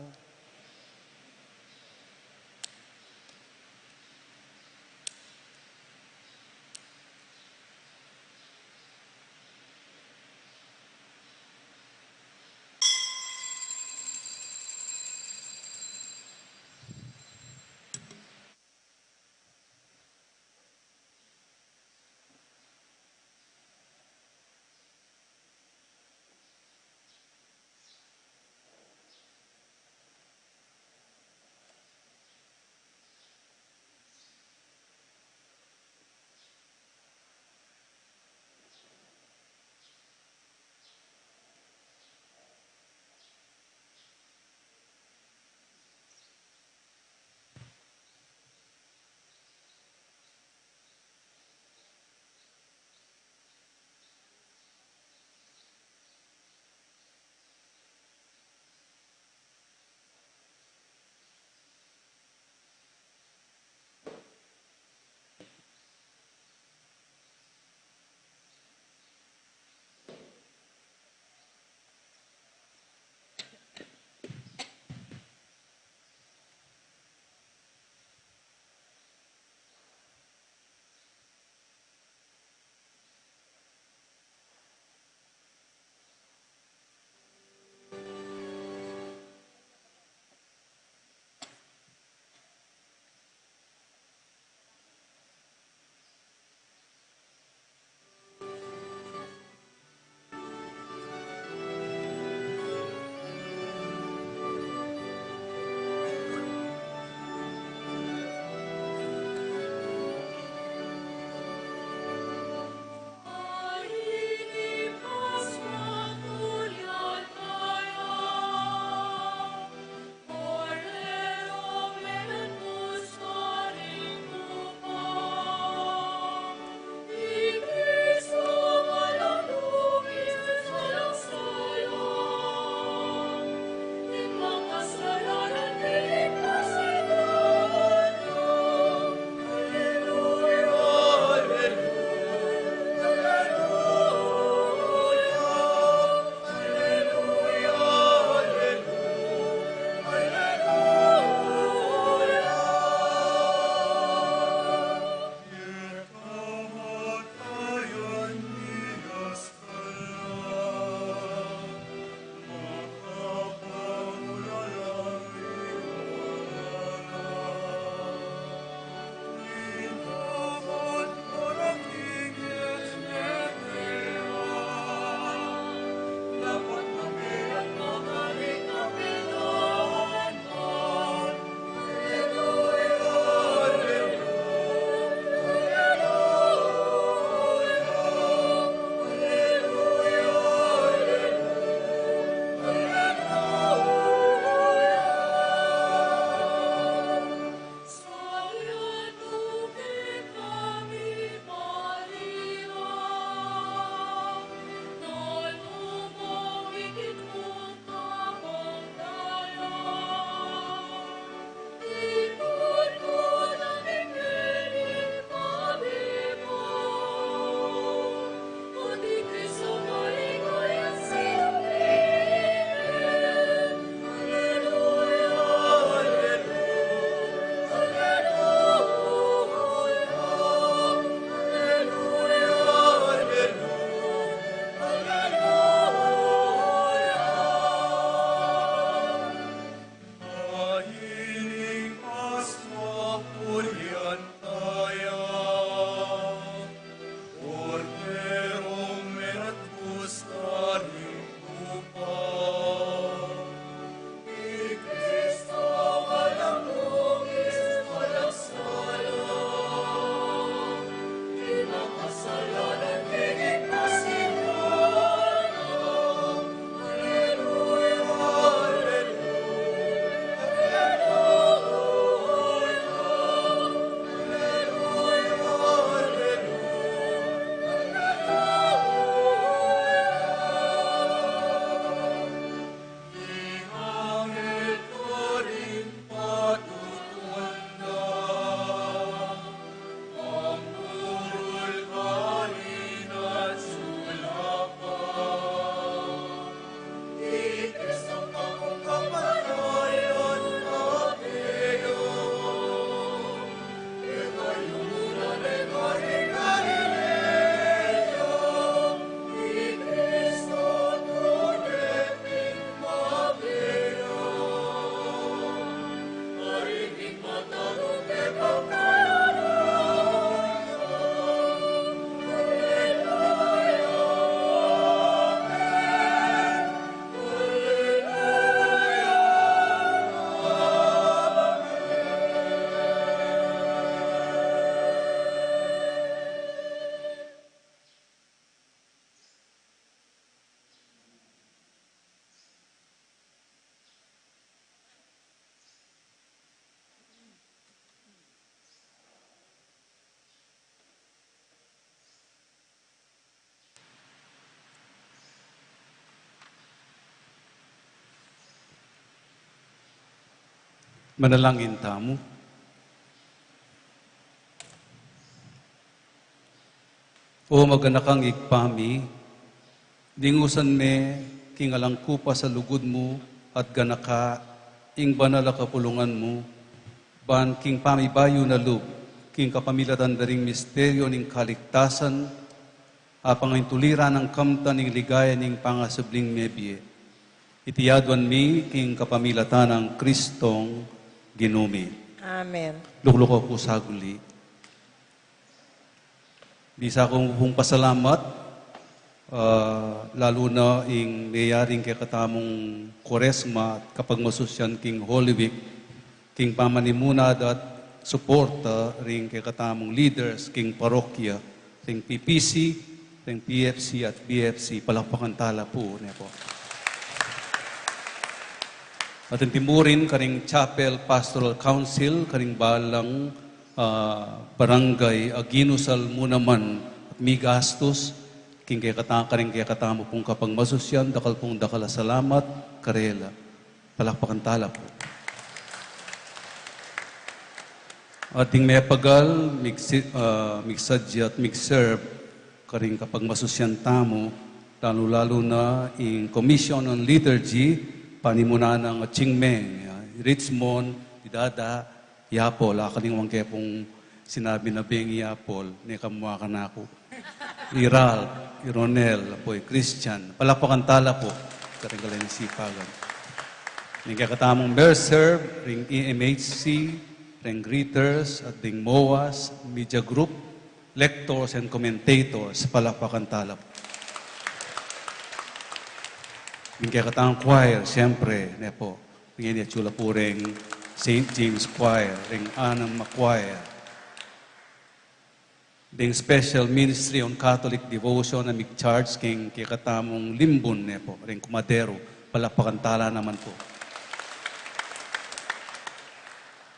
Manalangin tamo. O maganakang igpami, dingusan me, kingalang kupa sa lugod mo, at ganaka, ing banala kapulungan mo, ban king pamibayo na lub, king kapamilatan daring misteryo ning kaligtasan, apang ang tulira ng kamta ning ligaya ning pangasubling mebye. Itiyadwan mi, king kapamilatan ng Kristong ginumi. Amen. Lukluko po sa guli. Bisa kong pong pasalamat, lalo na ing nayaring kay katamong Koresma at kapag masusyan king Holy Week, king pamanimunad at suporta ring kay katamong leaders, king parokya, ring PPC, ring PFC at BFC, palakpakan tala po. Niya po. At timurin karing Chapel Pastoral Council, karing balang barangay aginusal mo naman at may gastos king kay katamo pong kapag masusyan dakal pong dakala salamat karela palakpakan tala po ating may pagal migsadya at migserve karing kapag masusyan tamo lalo na in Commission on Liturgy panimuna ng Chingmeng Richmond Didada Yapol, akaling kaya pong sinabi na Beng Yapol, ni kamuha ka na ako. Iral, Ironel, po Christian. Palakpakan tala po, karinggalan ng sipagan. Ning kaya katamong Mercer, ring EMHC, ring greeters, at ring MOAS, media group, lectors and commentators, palakpakan tala po. Ning kaya katamong choir, siyempre, ne po, ring chula po ring St. James Choir, ring Anam Choir, ring Special Ministry on Catholic Devotion na mig-charge king kikatamong Limbon ne po, ring Kumadero, palapakantala naman po.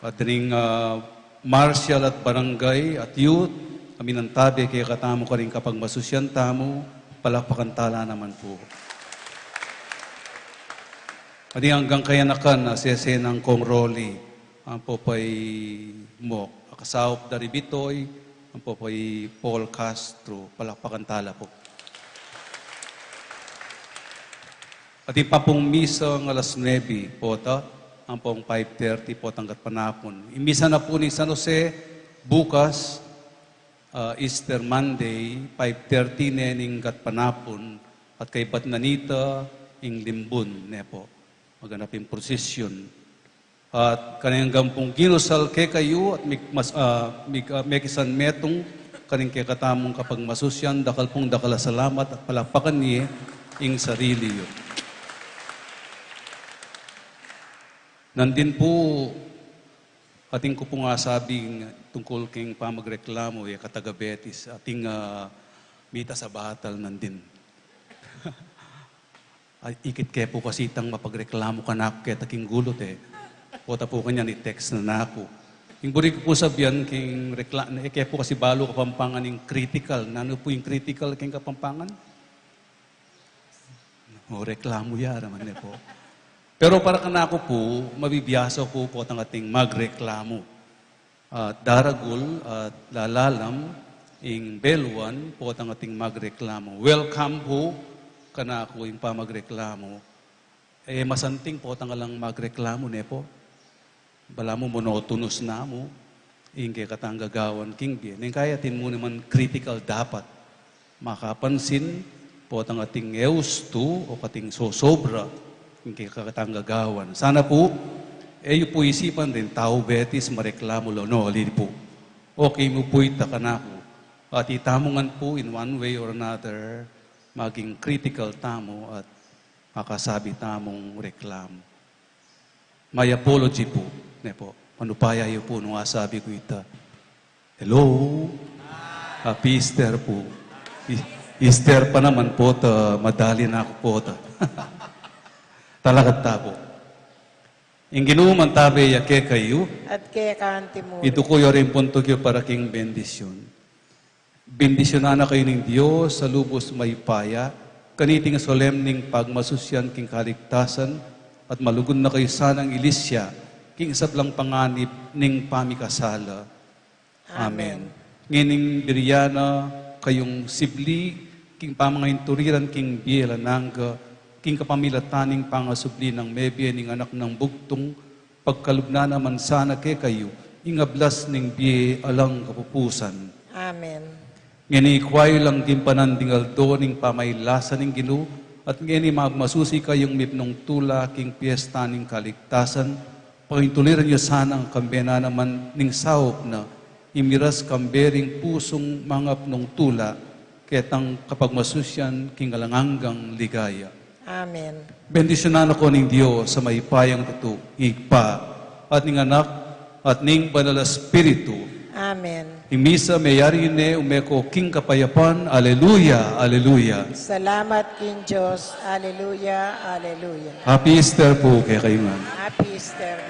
At ring Martial at Barangay at Youth, kami ng tabi kikatamo ka rin kapag masusyan tamo, palapakantala naman po. Adi hanggang kayanakan na sesenang Kong Rolly, ang popay mo, akasawop dari Bitoy, ang popay Paul Castro, palakpakan tala po. Adi pa pong misa ng alas 9 po ta, ang pong 5:30 po tanggat panapon. Imisa na po ni San Jose, bukas, Easter Monday, 5:30 nening gat panapon, at kay Batnanita, ing Limbon, ne po. Maganapin prosesyon. At kanayang gampong ginusal kay kayo at mekisan metong kaning kay katamong kapag masusyan, dakal pong dakala salamat at palakpakan niya ing sarili yun. Nandin po, ating ko po nga sabing tungkol king pamagreklamo, katagabetis, ating mita sa batal nandin. Ay, ikit kaya po kasi itang mapagreklamo ka na ako kaya taking gulot eh. Pota po kanya ni text na ako. Yung buri ko po sabihan, kaya po kasi balo kapampangan yung critical. Nano po yung critical king kapampangan? O, reklamo ya naman eh po. Pero para ka na ako po, mabibiyasa po po ang ating magreklamo. Daragul at lalalam, ing Beluan po ang ating magreklamo. Welcome po kana ako yung pamagreklamo, masanting po tangalang magreklamo ne po. Bala mo monotonous na mo, ingke katanggagawan king bien. Neng kayatin mo naman critical dapat. Makapansin po tang ating eustu o kating sosobra, ingke katanggagawan. Sana po, yung po isipan din, tao betis, mareklamo lo, no, alin po. Okay mo po itakanako. At itamungan po in one way or another, maging critical tamo at makasabi tamong reklamo. May apology po. Ne po. Manupaya yun po nung asabi ko ita. Hello? Happy Easter po. Easter pa naman po ta. Madali na ako po ta. Talagat ta po. Yung ginuman tabi yake kayo. At kaya kanti mo. Ito ko rin punto kyo para king bendisyon. Bendisyonan na kayo ng Diyos sa lubos may paya, kaniting solemning pagmasusyan king kaligtasan, at malugod na kayo sanang ilisya, king sablang panganib ning pamikasala. Amen. Ngining biryana kayong sibli, king pamangayin turiran king biela nangga, king kapamilataning pangasubli ng mebye ning anak ng bugtong, pagkalugna naman sana ke kayo, ingablas ning biye alang kapupusan. Amen. Ngini kwayo lang din panandingal do ning pamaylasan ning Ginoo at ngini magmasusi kayong mipnong tula king piyesta ning kaligtasan. Pakintuliran niyo sana ang kambena naman ning sawop na imiras kambering pusong mga pnong tula ketang kapag masusyan king alanganggang ligaya. Amen. Bendisyonan ako ning Dios sa maipayang tutu, higpa, at ning anak, at ning banal na Espiritu. Amen. Himisa mayari ne umeko king kapayapan. Aleluya, aleluya. Salamat King Diyos. Alleluia, alleluia. Happy Easter po kay kayo man. Happy Easter.